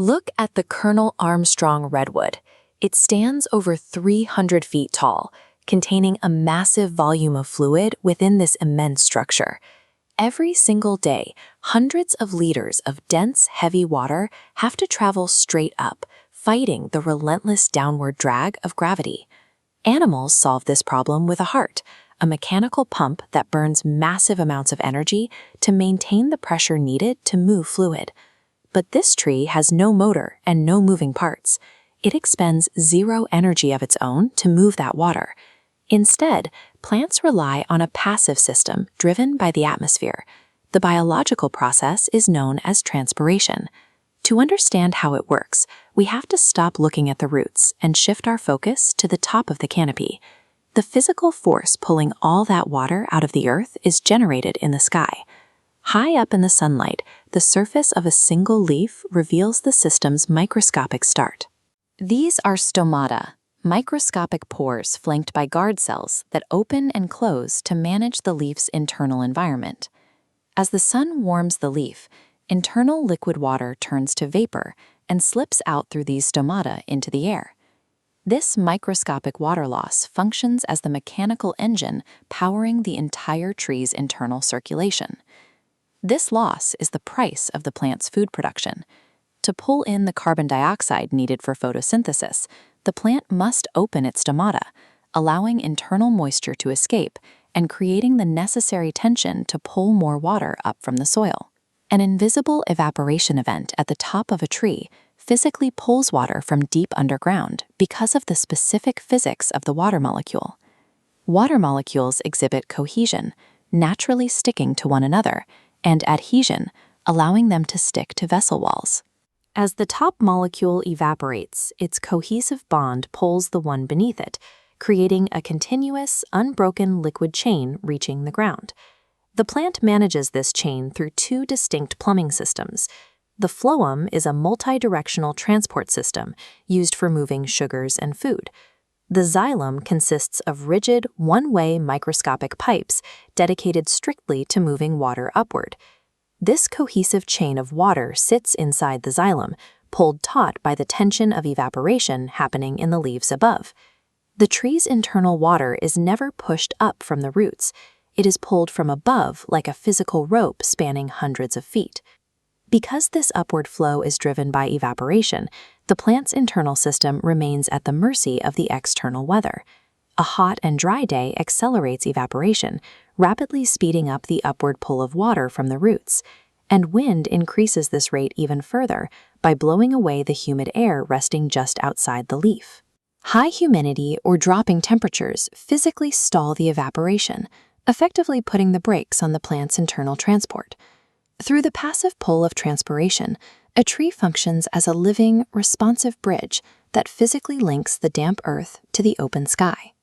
Look at the Colonel Armstrong redwood. It stands over 300 feet tall, containing a massive volume of fluid within this immense structure. Every single day, hundreds of liters of dense, heavy water have to travel straight up, fighting the relentless downward drag of gravity. Animals solve this problem with a heart, a mechanical pump that burns massive amounts of energy to maintain the pressure needed to move fluid. But this tree has no motor and no moving parts. It expends zero energy of its own to move that water. Instead, plants rely on a passive system driven by the atmosphere. The biological process is known as transpiration. To understand how it works, we have to stop looking at the roots and shift our focus to the top of the canopy. The physical force pulling all that water out of the earth is generated in the sky. High up in the sunlight, the surface of a single leaf reveals the system's microscopic start. These are stomata, microscopic pores flanked by guard cells that open and close to manage the leaf's internal environment. As the sun warms the leaf, internal liquid water turns to vapor and slips out through these stomata into the air. This microscopic water loss functions as the mechanical engine powering the entire tree's internal circulation. This loss is the price of the plant's food production. To pull in the carbon dioxide needed for photosynthesis, the plant must open its stomata, allowing internal moisture to escape and creating the necessary tension to pull more water up from the soil. An invisible evaporation event at the top of a tree physically pulls water from deep underground because of the specific physics of the water molecule. Water molecules exhibit cohesion, naturally sticking to one another, and adhesion, allowing them to stick to vessel walls. As the top molecule evaporates, its cohesive bond pulls the one beneath it, creating a continuous, unbroken liquid chain reaching the ground. The plant manages this chain through two distinct plumbing systems. The phloem is a multi-directional transport system used for moving sugars and food. The xylem consists of rigid, one-way microscopic pipes dedicated strictly to moving water upward. This cohesive chain of water sits inside the xylem, pulled taut by the tension of evaporation happening in the leaves above. The tree's internal water is never pushed up from the roots. It is pulled from above like a physical rope spanning hundreds of feet. Because this upward flow is driven by evaporation, the plant's internal system remains at the mercy of the external weather. A hot and dry day accelerates evaporation, rapidly speeding up the upward pull of water from the roots, and wind increases this rate even further by blowing away the humid air resting just outside the leaf. High humidity or dropping temperatures physically stall the evaporation, effectively putting the brakes on the plant's internal transport. Through the passive pull of transpiration, a tree functions as a living, responsive bridge that physically links the damp earth to the open sky.